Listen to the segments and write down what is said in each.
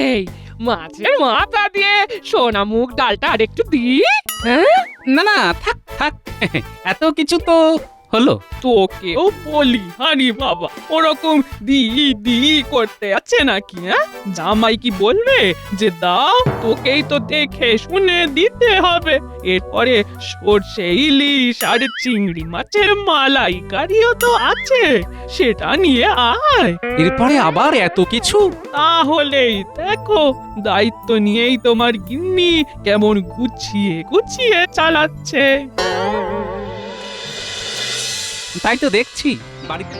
এই মাছের মাথা দিয়ে সোনা মুগ ডালটা আর একটু দি। হ্যাঁ, না না, থাক থাক, এত কিছু তো হলো। তোকেও বলি হানি বাবা, ওরকম দি দি করতে আছে নাকি? হ্যাঁ, জামাই কি বলবে যে দাও? তোকেই তো দেখে শুনে দিতে হবে। এরপরে সর্ষে ইলিশ আর চিংড়ি মাছের মালাইকারিও তো আছে, সেটা নিয়ে আয়। এরপরে আবার এত কিছু? তাহলেই দেখো, দায়িত্ব নিয়েই তোমার গিন্নি কেমন গুছিয়ে গুছিয়ে চালাচ্ছে। তাই তো দেখছি বাড়িতে।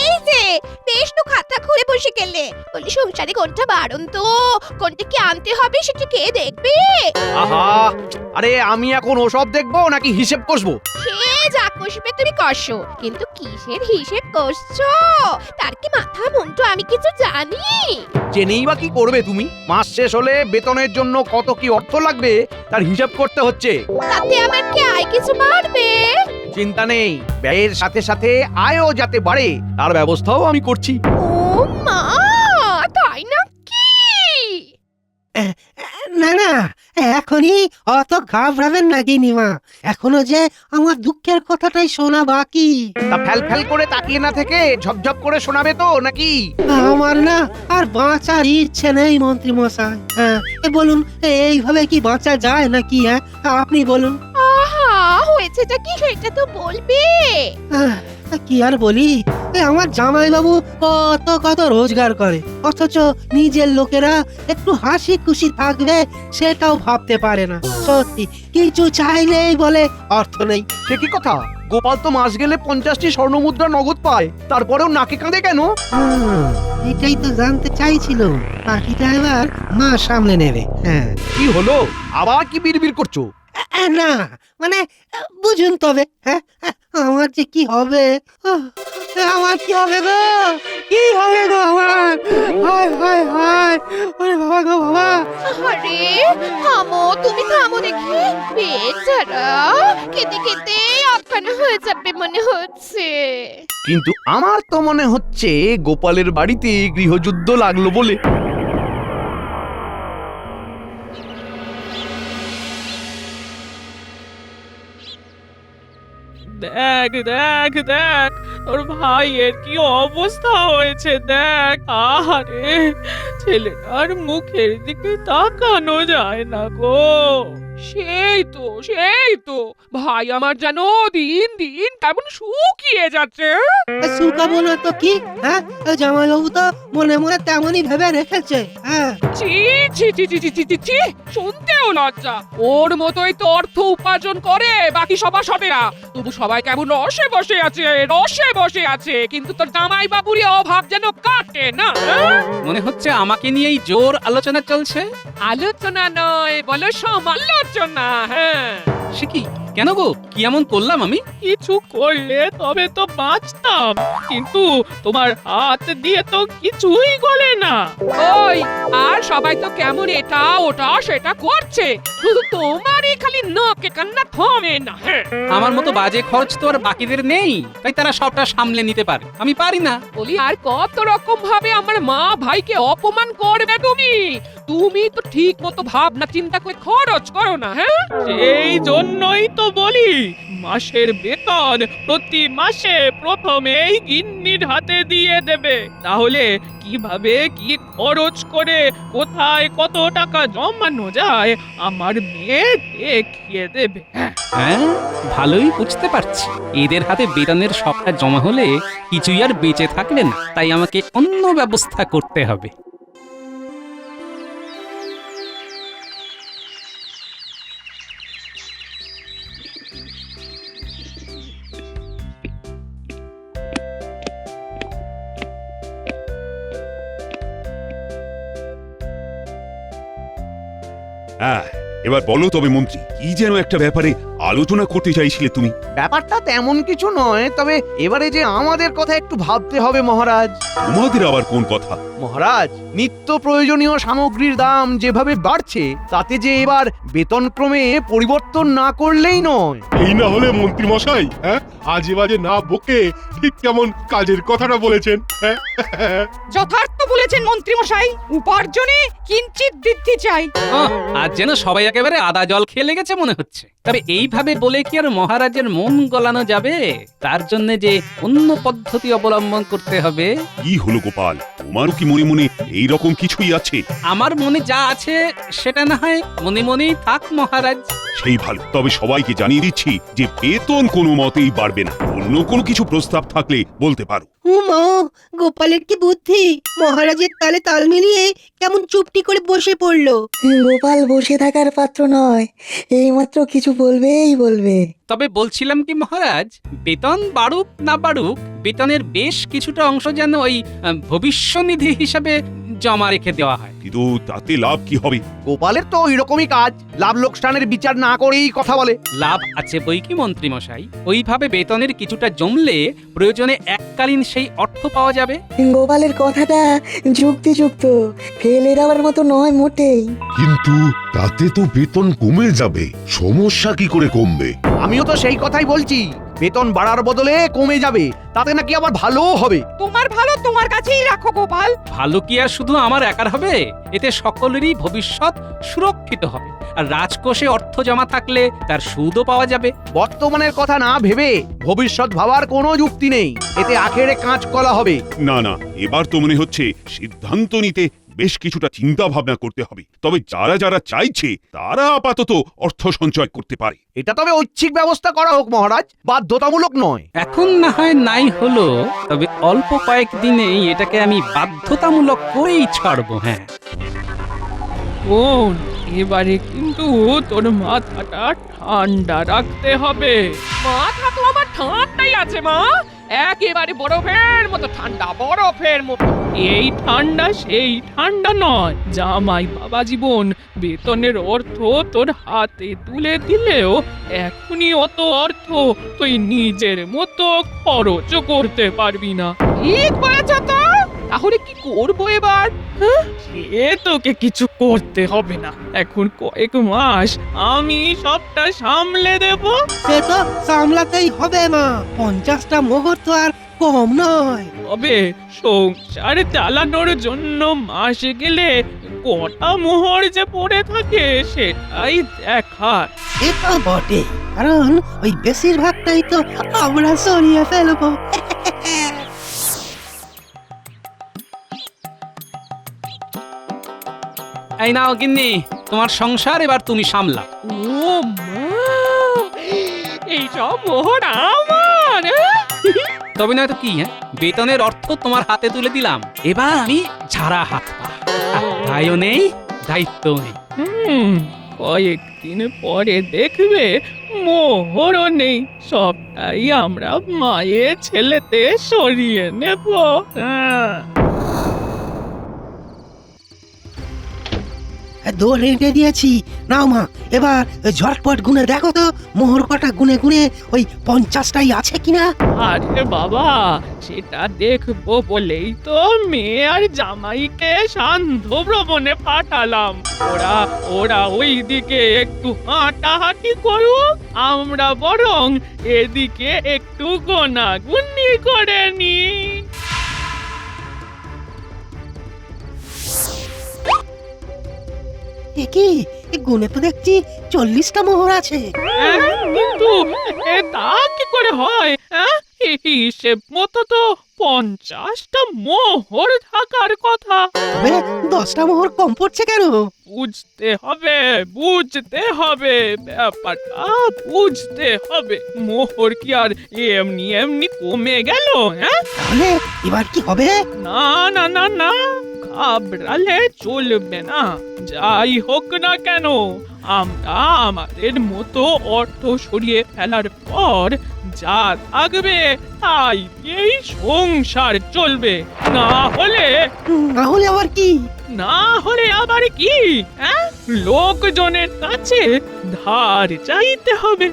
এই যে বেশ তো খাতা খুলে বসে গেলে, বলি সংসারে কোনটা বারণ তো কোনটা কি আনতে হবে সেটা কে দেখবে? আহা, আরে আমি এখন ওসব দেখবো নাকি হিসেব কষবো? সে যা কষবে তুমি কষো, কিন্তু কিসের হিসেব কষছো তার কি মাথা মুন্ডু আমি কিছু জানি? জেনেই বা কি করবে তুমি? মাস শেষ হলে বেতনের জন্য কত কি অর্থ লাগবে তার হিসাব করতে হচ্ছে। তাতে আমার কি আয় কিছু বাড়বে? চিন্তা নেই, ব্যয়ের সাথে সাথে আয়ও যাতে বাড়ে তার ব্যবস্থাও আমি করছি। ও মা, তাই নাকি? না না, এখনই অত ঘাবড়াবেন না গিনিমা, এখনো যে আমার দুঃখের কথাটাই শোনা বাকি। তা ফ্যাল ফ্যাল করে তাকিয়ে না থেকে ঝপঝপ করে শোনাবে তো নাকি? আমার না আর বাঁচার ইচ্ছে নেই মন্ত্রী মশাই। হ্যাঁ, বলুন, এইভাবে কি বাঁচা যায় নাকি? হ্যাঁ, আপনি বলুন। আহা, হয়েছেটা কি সেটা তো বলবে। আহ, কি আর বলি, আমার জামাইবাবু কত কত রোজগার করে, অথচ নিজের লোকেরা একটু হাসি খুশি থাকবে সেটাও ভাবতে পারে না। সত্যি, কিছু চাইলেই বলে অর্থ নেই। সে কি কথা? গোপাল তো মাস গেলে 50টি স্বর্ণমুদ্রা নগদ পায়, তারপরেও নাকে কাঁদে কেন? এটাই তো জানতে চাইছিল, বাকিটা এবার মা সামলে নেবে। হ্যাঁ, কি হলো, আবার কি বিড়বিড় করছো? না মানে বুঝুন তবে। হ্যাঁ, আমার যে কি হবে, আমার কি হবে গো, কি হবে গো আমার? হায় হায় হায়, ওরে বাবা গো বাবা। আরে থামো, তুমি থামো দেখি। বেচারা কেটে কেটে অজ্ঞান হয়ে যাবে মনে হচ্ছে। কিন্তু আমার তো মনে হচ্ছে গোপালের বাড়িতে গৃহযুদ্ধ লাগলো বলে। দেখ দেখ দেখ, তোর ভাইয়ের কি অবস্থা হয়েছে দেখ। আহারে, ছেলেটার মুখের দিকে তাকানো যায় না গো। সেই তো ভাই আমার যেন দিন দিন কেমন শুকিয়ে যাচ্ছে। শুকাবো না তো কি? হ্যাঁ, জামাইবাবু তো মনে মনে তেমনই ভেবে রেখেছে। হ্যাঁ, ছি ছি ছি ছি ছি ছি ছি ছি, শুনতেও লজ্জা। ওর মতোই তো অর্থ উপার্জন করে বাকি সভাসদেরা, তবু সবাই কেমন রসে বসে আছে, কিন্তু তোর জামাই বাবুরই অভাব যেন কাটে না। মনে হচ্ছে আমাকে নিয়েই জোর আলোচনা চলছে। আলোচনা নয়, বলো সমালোচনা। হ্যাঁ, সে কি? কেন গো, কি এমন করলাম আমি? কিছু করলে তবে তো বাঁচতাম, কিন্তু তোমার হাত দিয়ে তো কিছুই গলে না। ওই, আর সবাই তো কেমন এটা ওটা সেটা করছে, শুধু তোমারই খালি নাকে কান্না থামে না। হ্যাঁ, আমার মতো বাজে খরচ তো আর বাকিদের নেই, তাই তারা সবটা সামলে নিতে পারে, আমি পারি না। বলি, আর কত রকম ভাবে আমার মা ভাইকে অপমান করবে তুমি? তুমি তো ঠিক মতো ভাবনা চিন্তা করে খরচ করো না। হ্যাঁ, সেই জন্যই তো বলি, মাসের বেতন প্রতি মাসে প্রথমেই গিন্নির হাতে দিয়ে দেবে, তাহলে কিভাবে কি খরচ করে কোথায় কত টাকা জমানো যায় আমার মেয়ে দেখিয়ে দেবে। হ্যাঁ, ভালোই বুঝতে পারছি, এদের হাতে বেতনের সবটা জমা হলে কিছুই আর বেঁচে থাকবে না, তাই আমাকে অন্য ব্যবস্থা করতে হবে। হ্যাঁ, এবার বলো তবে মন্ত্রী, কি যেন একটা ব্যাপারে আলোচনা করতে চাইছিলে তুমি? ব্যাপারটা তেমন কিছু নয়, তবে এবারে যে আমাদের কথা একটু ভাবতে হবে মহারাজ। তোমাদের আবার কোন কথা? মহারাজ, নিত্য প্রয়োজনীয় সামগ্রীর দাম যেভাবে বাড়ছে, তাতে যে এবার বেতনক্রমে পরিবর্তন না করলেই নয়। এই না হলে মন্ত্রী মশাই, হ্যাঁ, আজে বাজে না বকে ঠিক কেমন কাজের কথাটা বলেছেন। হ্যাঁ, যথার্থ বলেছেন মন্ত্রী মশাই, উপার্জনে কিঞ্চিত বৃদ্ধি চাই। আজ যেন সবাই একেবারে আদা জল খেয়ে লেগেছে মনে হচ্ছে। তবে এইভাবে বলে কি আর মহারাজের মন গলানো যাবে? তার জন্য যে অন্য পদ্ধতি অবলম্বন করতে হবে। কি হলো গোপাল, তোমারও কি মনে মনে এই রকম কিছুই আছে? আমার মনে যা আছে সেটা না হয় মনে মনেই থাক মহারাজ। সেই ভালো। তবে সবাইকে জানিয়ে দিচ্ছি যে বেতন কোনো মতেই বাড়বে না। অন্য কোনো কিছু প্রস্তাব থাকলে বলতে পারো। মা, গোপালের কি বুদ্ধি! মহারাজের তালে তাল মিলিয়ে কেমন চুপটি করে বসে পড়লো। গোপাল বসে থাকার পাত্র নয়, এইমাত্র কিছু বলবেই বলবে। তবে বলছিলাম কি মহারাজ, বেতন বাড়ুক না বাড়ুক, বেতনের বেশ কিছুটা অংশ যেন ওই ভবিষ্যনিধি হিসাবে জমা রেখে দেওয়া হয়। কিন্তু তাতে লাভ কি হবে? গোপালের তো ওই রকমই কাজ, লাভ লোকসানের বিচার না করেই কথা বলে। লাভ আছে বই কি মন্ত্রী মশাই। ওইভাবে বেতনের কিছুটা জমলে প্রয়োজনে এককালীন সেই অর্থ পাওয়া যাবে। গোপালের কথাটা যুক্তিযুক্ত, ফেলে দেওয়ার মতো নয় মোটেই। কিন্তু তাতে তো বেতন কমে যাবে, সমস্যা কি করে কমবে? আমিও তো সেই কথাই বলছি, বেতন বাড়ার বদলে কমে যাবে, তাতে নাকি আবার ভালোও হবে। তোমার ভালো তোমার কাছেই রাখো গোপাল। ভালো কি আর শুধু আমার একার হবে? এতে সকলেরই ভবিষ্যৎ সুরক্ষিত হবে। আর রাজকোষে অর্থ জমা থাকলে তার সুদও পাওয়া যাবে। বর্তমানের কথা না ভেবে ভবিষ্যৎ ভাবার কোনো যুক্তি নেই, এতে আখেরে কাঁচকলা হবে। না না, এবার তো মনে হচ্ছে সিদ্ধান্ত নিতে বেশ কিছুটা চিন্তা ভাবনা করতে হবে। তবে যারা যারা চাইছে তারা আপাতত অর্থ সঞ্চয় করতে পারে। এটা তবে ঐচ্ছিক ব্যবস্থা করা হোক মহারাজ, বাধ্যতামূলক নয়। এখন না হয় নাই হলো, তবে অল্প কয়েকদিনেই এটাকে আমি বাধ্যতামূলক করেই ছাড়বো। হ্যাঁ, শোন, এবারে কিন্তু তোর মাথাটা ঠান্ডা রাখতে হবে। মাথা তো আমার ঠান্ডাই আছে মা, একেবারে বরফের মতো ঠান্ডা, বরফের মতো। এই ঠান্ডা সেই ঠান্ডা নয়। জামাই বাবা জীবন বেতনের অর্থ তোর হাতে তুলে দিলেও এখনই অত অর্থ তুই নিজের মতো খরচও করতে পারবি না। ঠিক বলেছ তো। তাহলে কি করবো এবার? সে তোকে কিছু করতে হবে না, এখন কয়েক মাস আমি সবটা সামলে দেব। সে তো সামলাতেই হবে মা, 50টা মোহর তো আর কম নয়। তবে সংসার চালানোর জন্য মাসে গেলে কটা মোহর যে পড়ে থাকে সেটাই দেখার। সে তো বটে, কারণ ওই বেশিরভাগটাই তো আমরা সরিয়ে ফেলবো। এই নাও গিন্নি, তোমার সংসার এবার তুমি সামলা। ও মা, এইসব মোহর আমার? তবে নয় তো কি, হ্যাঁ, বেতনের অর্থ তোমার হাতে তুলে দিলাম, এবার আমি ঝাড়া হাত পা। দায়ও নেই, দায়িত্বও নেই। কয়েকদিন পরে দেখবে মোহরও নেই, সবটাই আমরা মায়ের ছেলেতে সরিয়ে নেব। দৌড় এঁটে দিয়েছি, নাও মা, এবার ঝটপট গুনে দেখো তো মোহর কটা গুনে গুনে ওই 50টাই আছে কিনা। আরে বাবা, সেটা দেখবো বলেই তো মেয়ে আর জামাইকে সান্ধ্য ভ্রমণে পাঠালাম। ওরা ওইদিকে একটু হাঁটাহাঁটি করুক, আমরা বরং এদিকে একটু গোনাগুনি করে নি। কি গুনে তো দেখছি 40টা মোহর আছে। কিন্তু তা কি করে হয়? হিসেব মতো তো 50টা মোহর থাকার কথা। তবে 10টা মোহর কম পড়ছে কেন? বুঝতে হবে ব্যাপারটা, বুঝতে হবে। মোহর কি আর এমনি এমনি কমে গেল? হ্যাঁ, তাহলে এবার কি হবে? না না না না, ঘাবড়ালে চলবে না। যাই হোক না কেন, আমরা আমাদের মতো অর্থ সরিয়ে ফেলার পর যা থাকবে তাই দিয়েই সংসার চলবে। না হলে আবার কি? না হলে আবার কি? হ্যাঁ, লোকজনের কাছে ধার চাইতে হবে।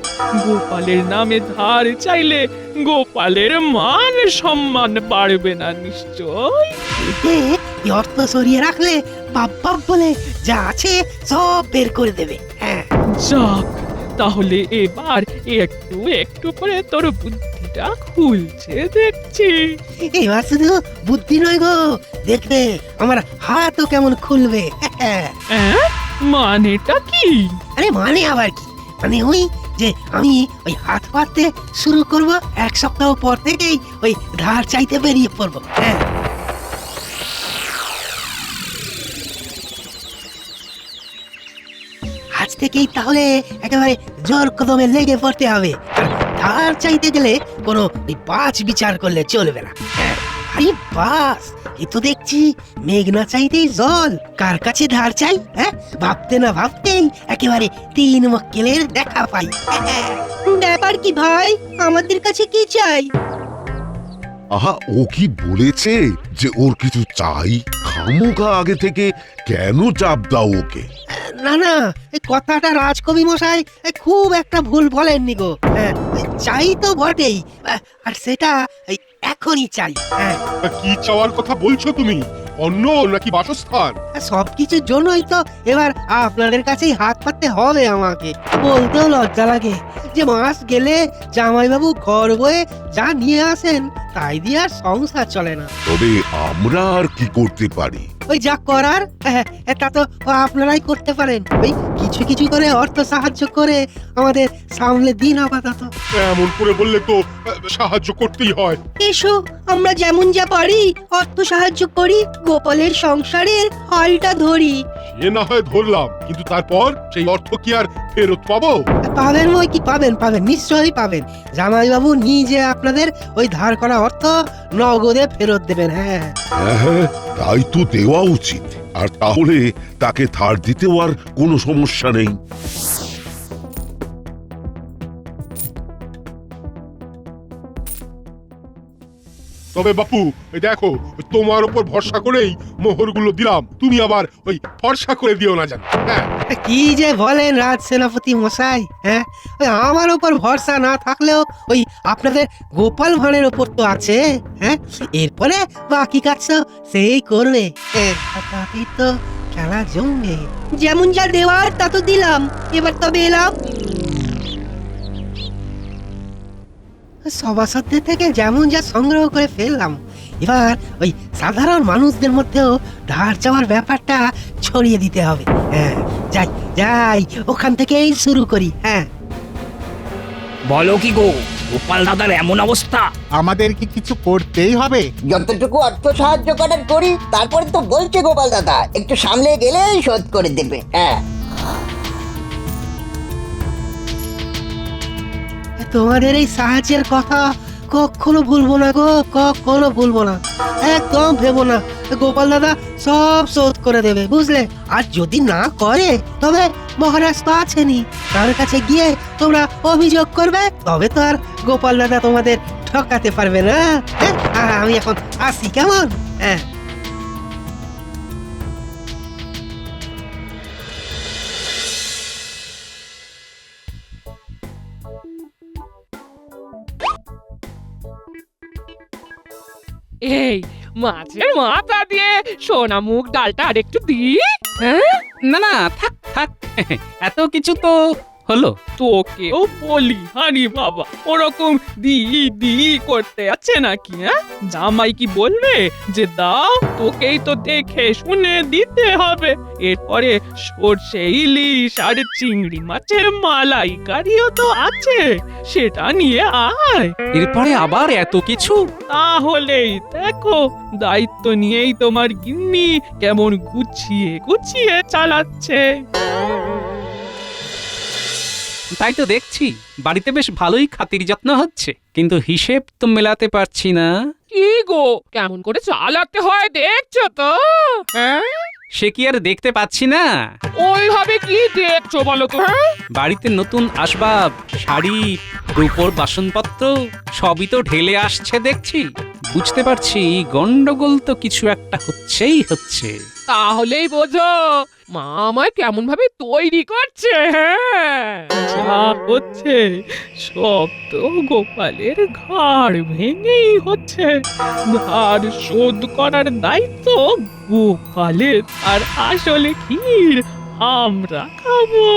গোপালের নামে ধার চাইলে গোপালের মান সম্মান বাড়বে না নিশ্চয়। এতে এই অর্থ সরিয়ে রাখলে বাপ বাপ বলে যা আছে সব বের করে দেবে। হ্যাঁ, যাক, তাহলে এবার একটু একটু করে তোর বুদ্ধিটা খুলছে দেখছি। এবার শুধু বুদ্ধি নয় গো, দেখবে আমার হাতও কেমন খুলবে। হ্যাঁ, মানেটা কি? আরে মানে আবার কি, মানে ওই যে আমি ওই হাত পাততে শুরু করব, 1 সপ্তাহ পর থেকেই ওই ধার চাইতে বেরিয়ে পড়বো। হ্যাঁ, আজ থেকেই তাহলে একেবারে জোর কদমে লেগে পড়তে হবে। আর ধার চাইতে গেলে কোনো ওই বাছ বিচার করলে চলবে না। হ্যাঁ, আরে বাস, এ তো দেখছি মেঘ না চাইতেই জল। কার কাছে ধার চাই? হ্যাঁ, ভাবতে না ভাবতেই একেবারে 3 মক্কেলের দেখা পাই। ব্যাপার কি ভাই, আমাদের কাছে কি চাই? আহা, ও কি বলেছে যে ওর কিছু চাই? খামোখা আগে থেকে কেন চাপ দাও ওকে? না না, এই কথাটা রাজকবি মশাই খুব একটা ভুল বলেননি গো। হ্যাঁ, চাই তো বটেই, আর সেটা এখনই চাই। হ্যাঁ, তা কি চাওয়ার কথা বলছো তুমি? অন্ন নাকি বাসস্থান? সবকিছুর জন্যই তো এবার আপনাদের কাছেই হাত পাততে হবে আমাকে। বলতেও লজ্জা লাগে যে মাস গেলে জামাইবাবু ঘর বয়ে যা নিয়ে আসেন তাই দিয়ে আর সংসার চলে না। তবে আমরা আর কি করতে পারি? ওই যা করার তা তো আপনারাই করতে পারেন। ওই কিছু কিছু করে অর্থ সাহায্য করে আমাদের সামলে দিন আপাতত। এমন করে বললে তো সাহায্য করতেই হয়। এসো, আমরা যেমন যা পারি অর্থ সাহায্য করি, গোপালের সংসারের হালটা ধরি। এ না হয় ধরলাম, কিন্তু তারপর সেই অর্থ কি আর ফেরত পাবো? পাবেন বই কি, পাবেন পাবেন, নিশ্চয়ই পাবেন। জামাইবাবু নিজে আপনাদের ওই ধার করা অর্থ নগদে ফেরত দেবেন। হ্যাঁ, হ্যাঁ, তাই তো দেওয়া উচিত। আর তাহলে তাকে ধার দিতেও আর কোনো সমস্যা নেই। তবে বাপু, ওই দেখো, ওই তোমার উপর ভরসা করেই মোহরগুলো দিলাম, তুমি আবার ওই ভরসা করে দিও না জানো। হ্যাঁ, কি যে বলেন রাজ সেনাপতি মশাই। হ্যাঁ, ওই আমার উপর ভরসা না থাকলেও ওই আপনাদের গোপাল ভাঁড়ের ওপর তো আছে। হ্যাঁ, এরপরে বাকি কাজ তো সেই করবে। তাতেই তো খেলা জমবে। যেমন যা দেওয়ার তা তো দিলাম, এবার তবে এলাম। সভাসদদের থেকে যেমন যা সংগ্রহ করে ফেললাম, এবার ওই সাধারণ মানুষদের মধ্যেও ধার চাওয়ার ব্যাপারটা ছড়িয়ে দিতে হবে। হ্যাঁ, যাই যাই, ওখান থেকেই শুরু করি। হ্যাঁ, বলো কি গো, গোপাল দাদার এমন অবস্থা? আমাদের কি কিছু করতেই হবে? যতটুকু অর্থ সাহায্য করার করি, তারপরে তো বলছে গোপাল দাদা একটু সামলে গেলেই শোধ করে দেবে। হ্যাঁ, তোমাদের এই সাহায্যের কথা কখনো ভুলবো না গো, কখনো ভুলবো না। একদম ভেবো না, গোপাল দাদা সব শোধ করে দেবে, বুঝলে? আর যদি না করে তবে মহারাজ তো আছেনই, তার কাছে গিয়ে তোমরা অভিযোগ করবে, তবে তো আর গোপাল দাদা তোমাদের ঠকাতে পারবে না। হ্যাঁ, আমি এখন আসি, কেমন? হ্যাঁ, এই মাছের মাথা দিয়ে সোনা মুগ ডালটা আর একটু দি। হ্যাঁ, না না, থাক থাক, এত কিছু তো হলো। তোকেও বলি হানি বাবা, ওরকম দি দি করতে আছে নাকি? হ্যাঁ, জামাই কি বলবে যে দাও? তোকেই তো দেখে শুনে দিতে হবে। এরপরে সর্ষে ইলিশ আর চিংড়ি মাছের মালাইকারিও তো আছে, সেটা নিয়ে আয়। এরপরে আবার এত কিছু? তাহলেই দেখো, দায়িত্ব নিয়েই তোমার গিন্নি কেমন গুছিয়ে গুছিয়ে চালাচ্ছে। তাই তো দেখছি, বাড়িতে বেশ ভালোই খাতির যত্ন হচ্ছে, কিন্তু হিসেব তো মেলাতে পারছি না। কি গো, কেমন করে চালাতে হয় দেখছো তো? হ্যাঁ, সে কি আর দেখতে পাচ্ছি না? ওইভাবে কি দেখছো বলো তো? বাড়িতে নতুন আসবাব, শাড়ি, রূপোর বাসনপত্র সবই তো ঢেলে আসছে দেখছি। বুঝতে পারছি গন্ডগোল তো কিছু একটা হচ্ছেই হচ্ছে। তাহলেই বোঝো মা আমায় কেমন ভাবে তৈরি করছে। হ্যাঁ, যা হচ্ছে সব তো গোপালের ঘাড় ভেঙেই হচ্ছে। ধার শোধ করার দায়িত্ব গোপালের, আর আসলে ক্ষীর আমরা খাবো।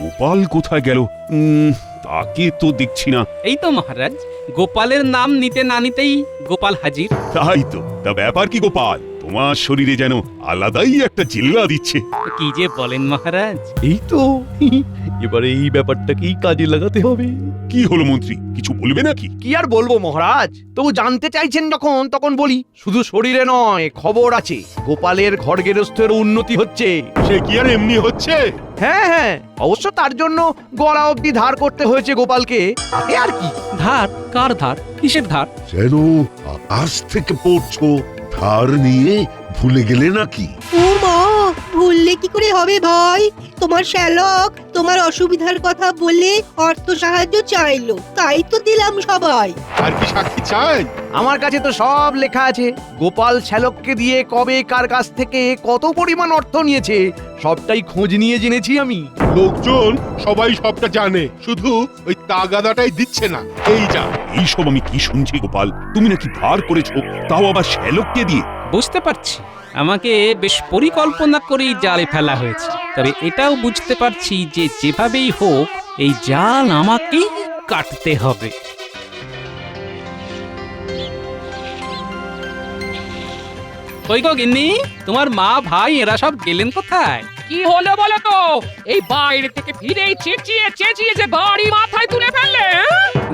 গোপাল কোথায় গেল? তাকে তো দেখছি না। এই তো মহারাজ, গোপালের নাম নিতে না নিতেই গোপাল হাজির। তাই তো, তা ব্যাপার কি গোপাল? তোমার শরীরে যেন আলাদাই একটা জিল্লা দিচ্ছে। কি যে বলেন মহারাজ। এই তো এবারে এই ব্যাপারটাকেই কাজে লাগাতে হবে। কি হলো মন্ত্রী, কিছু বলবে নাকি? কি আর বলবো মহারাজ, তবু জানতে চাইছেন যখন তখন বলি। শুধু শরীরে নয়, খবর আছে গোপালের ঘর গেরস্থের উন্নতি হচ্ছে। সে কি আর এমনি হচ্ছে? হ্যাঁ হ্যাঁ, অবশ্য তার জন্য গলা অবধি ধার করতে হয়েছে গোপালকে। তাতে আর কি। ধার? কার ধার? কিসের ধার? যেন আকাশ থেকে পড়ছো, ধার নিয়ে ভুলে গেলে নাকি? ও মা, ভুললে কি করে হবে ভাই? তোমার শ্যালক তোমার অসুবিধার কথা বলে অর্থ সাহায্য চাইলো, তাই তো দিলাম সবাই। আর কি সাক্ষী চাই? আমার কাছে তো সব লেখা আছে। গোপাল শ্যালককে দিয়ে কবে কার কাছ থেকে কত পরিমাণ অর্থ নিয়েছে সবটাই খোঁজ নিয়ে জেনেছি আমি। লোকজন সবাই সবটা জানে, শুধু ওই তাগাদাটাই দিচ্ছে না, এই যা। এইসব আমি কি শুনছি গোপাল? তুমি নাকি ধার করেছো, তাও আবার শ্যালককে দিয়ে? বুঝতে পারছি আমাকে বেশ পরিকল্পনা করেই জালে ফেলা হয়েছে, তবে এটাও বুঝতে পারছি যে যেভাবেই হোক এই জাল আমাকেই কাটতে হবে। কই গো গিন্নি, তোমার মা ভাই এরা সব গেলেন কোথায়? কি হলো বলো তো? এই বাইরে থেকে ফিরেই চেঁচিয়ে চেঁচিয়ে যে বাড়ি মাথায় তুলে ফেললে।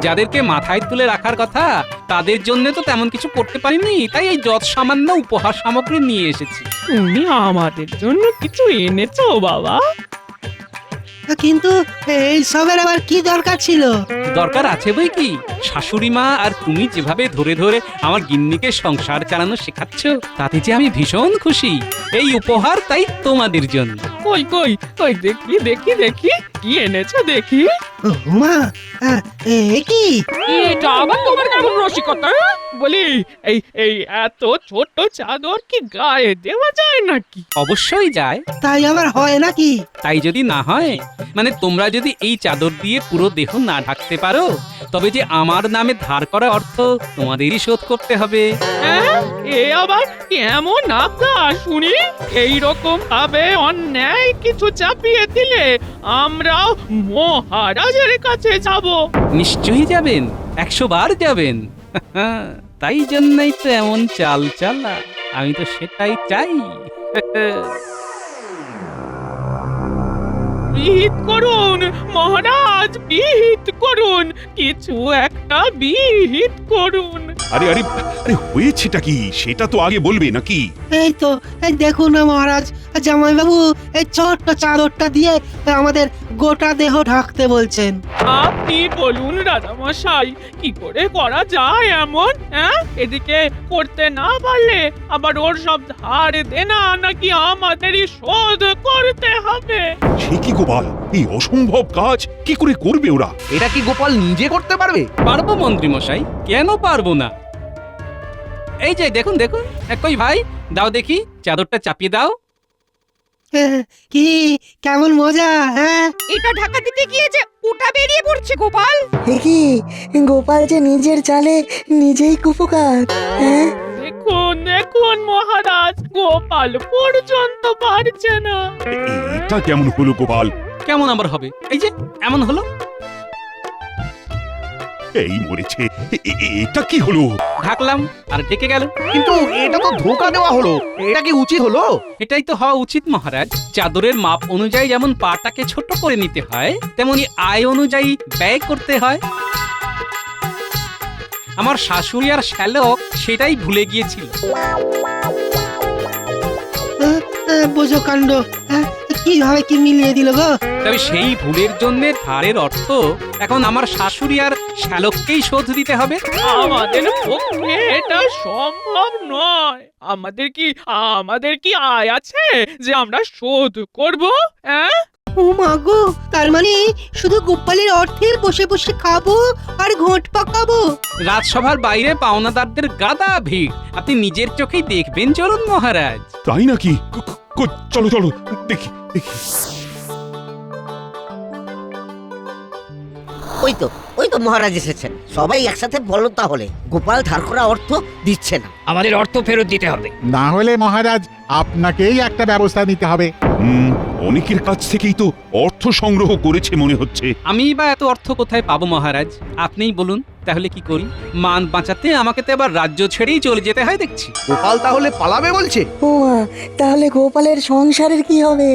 যাদেরকে মাথায় তুলে রাখার কথা তাদের জন্য তো তেমন কিছু করতে পারিনি, তাই এই যত সামান্য উপহার সামগ্রী নিয়ে এসেছি। তুমি আমাদের জন্য কিছু এনেছো বাবা? কিন্তু এই সবের আবার কি দরকার ছিল? দরকার আছে বই কি, শাশুড়ি মা আর তুমি যেভাবে ধরে ধরে আমার গিন্নিকে সংসার চালানো শেখাচ্ছ, তাতে যে আমি ভীষণ খুশি। এই উপহার তাই তোমাদের জন্য। কই কই কই, দেখি দেখি দেখি, কি এনেছো দেখি। মা, এ কি? এটা আবার তোমার কেমন রসিকতা? বলি, এই এই এত ছোট চাদর কি গায়ে দেওয়া যায় নাকি? অবশ্যই যায়। তাই আবার হয় নাকি? তাই যদি না হয়, মানে তোমরা যদি এই চাদর দিয়ে পুরো দেহ না ঢাকতে পারো, তবে যে আমার নামে ধার করা অর্থ তোমাদেরই শোধ করতে হবে। হ্যাঁ, এ আবার কেমন আজ্ঞা শুনি? এই রকম ভাবে অন্যায় কিছু চাপিয়ে দিলে আমরাও মহারাজের কাছে যাব। নিশ্চয়ই যাবেন, 100 বার যাবেন। তাই জন্যই তো এমন চাল চালা, আমি তো সেটাই চাই। বিহিত করুন মহারাজ, বিহিত করুন, কিছু একটা বিহিত করুন। আরে আরে আরে, হয়েছেটা কি সেটা তো আগে বলবে নাকি? এই তো, এই দেখুন না মহারাজ, জামাইবাবু এই ছোট্ট চাদরটা দিয়ে আমাদের গোটা দেহ ঢাকতে বলছেন। আপনি বলুন রাজামশাই, কি করে করা যায় এমন? হ্যাঁ, এদিকে করতে না পারলে আবার ওর সব ধার দেনা নাকি আমাদেরই শোধ করতে হবে। সে কি গোপাল, এই অসম্ভব কাজ কি করে করবে ওরা? এটা কি গোপাল নিজে করতে পারবে? পারবো মন্ত্রী মশাই, কেন পারবো না? এই যে দেখুন দেখুন, কই ভাই, দাও দেখি চাদরটা চাপিয়ে দাও। কি কেমন মজা? হ্যাঁ, এটা ঢাকা দিতে গিয়ে যে ওটা বেরিয়ে পড়ছে গোপাল। এ কি, গোপাল যে নিজের চালে নিজেই কুপোকাত। হ্যাঁ, দেখুন দেখুন মহারাজ, গোপাল পর্যন্ত পারছে না। এটা কেমন হলো গোপাল? কেমন আবার হবে? এই যে এমন হলো। এই মরেছে, এটা কি হলো? ঢাকলাম আর ডেকে গেল। কিন্তু এটা তো ধোঁকা দেওয়া হলো, এটা কি উচিত হলো? এটাই তো হওয়া উচিত মহারাজ। চাদরের মাপ অনুযায়ী যেমন পাটাকে ছোট করে নিতে হয়, তেমনি আয় অনুযায়ী ব্যয় করতে হয়। আমার শাশুড়ি আর শ্যালক সেটাই ভুলে গিয়েছিল। বোঝো কাণ্ড, কিভাবে কি মিলিয়ে দিল গো। তবে সেই ভুলের জন্য ধারের অর্থ এখন আমার শাশুড়ি আর শ্যালককেই শোধ দিতে হবে। আমাদের পক্ষে এটা সম্ভব নয়। আমাদের কি আয় আছে যে আমরা শোধ করব? হ্যাঁ, ও মা গো, তার মানে শুধু গোপালের অর্থে বসে বসে খাবো আর ঘোঁট পাকাবো? রাজসভার বাইরে পাওনাদারদের গাদা ভিড়, আপনি নিজের চোখেই দেখবেন। চলুন মহারাজ। তাই নাকি? চলো চলো দেখি দেখি। ওই তো মহারাজ এসেছেন। সবাই একসাথে বলো তাহলে, গোপাল ধার করা অর্থ দিচ্ছে না। আমাদের অর্থ ফেরত দিতে হবে। না হলে মহারাজ আপনাকেই একটা ব্যবস্থা নিতে হবে। অনেকের কাছ থেকেই তো অর্থ সংগ্রহ করেছে মনে হচ্ছে। আমি বা এত অর্থ কোথায় পাবো মহারাজ? আপনিই বলুন তাহলে কি করি? মান বাঁচাতে আমাকে তো এবার রাজ্য ছেড়েই চলে যেতে হয় দেখছি। গোপাল তাহলে পালাবে বলছে? ও মা, তাহলে গোপালের সংসারের কি হবে?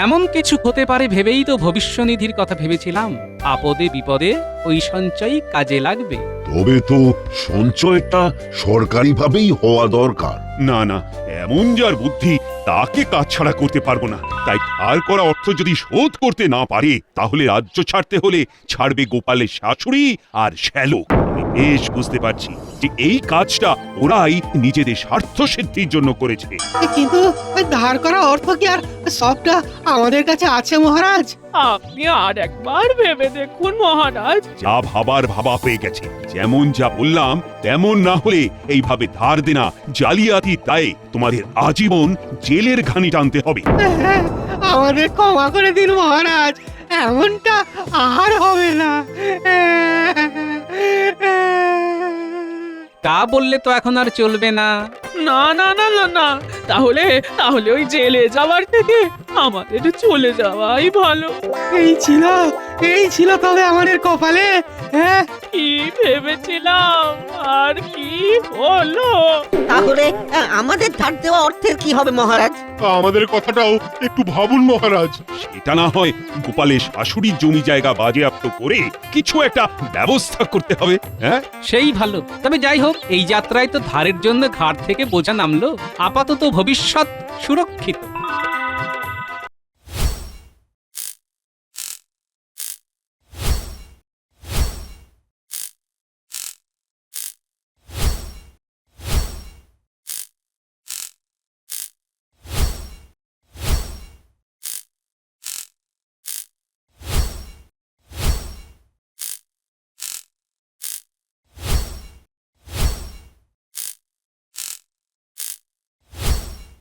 এমন কিছু হতে পারে ভেবেই তো ভবিষ্যনিধির কথা ভেবেছিলাম। আপদে বিপদে ওই সঞ্চয় কাজে লাগবে। তবে তো সঞ্চয়টা সরকারিভাবেই হওয়া দরকার। না না, এমন যার বুদ্ধি তাকে কাজছাড়া করতে পারবো না। তাই ধার করা অর্থ যদি শোধ করতে না পারে তাহলে রাজ্য ছাড়তে হলে ছাড়বে গোপালের শাশুড়ি আর শ্যালক। আমি বেশ বুঝতে পারছি যে এই কাজটা ওরাই নিজেদের স্বার্থ সিদ্ধির জন্য করেছে। কিন্তু ওই ধার করা অর্থ কি আর সবটা আমাদের কাছে আছে মহারাজ? আপনি আর একবার ভেবে দেখুন মহারাজ। যা ভাবার ভাবা হয়ে গেছে। যেমন যা বললাম তেমন না হলে এইভাবে ধার দেনা জালিয়াতি দায়ে তোমাদের আজীবন জেলের ঘানি টানতে হবে। আমাদের ক্ষমা করে দিন মহারাজ, এমনটা আর হবে না। তা বললে তো এখন আর চলবে না। না না না না না, তাহলে তাহলে ওই জেলে যাওয়ার থেকে আমাদের চলে যাওয়াই ভালো। এই ছিল তবে আমাদের কপালে। হ্যাঁ, কি ভেবেছিলাম আর কি হলো। তাহলে আমাদের ধার দেওয়া অর্থের কি হবে মহারাজ? আমাদের কথাটাও একটু ভাবুন মহারাজ। সেটা না হয় গোপালের শাশুড়ির জমি জায়গা বাজেয়াপ্ত করে কিছু একটা ব্যবস্থা করতে হবে। হ্যাঁ, সেই ভালো। তবে যাই হোক, এই যাত্রায় তো ধারের জন্য ঘাট থেকে বোঝা নামলো। আপাতত ভবিষ্যৎ সুরক্ষিত।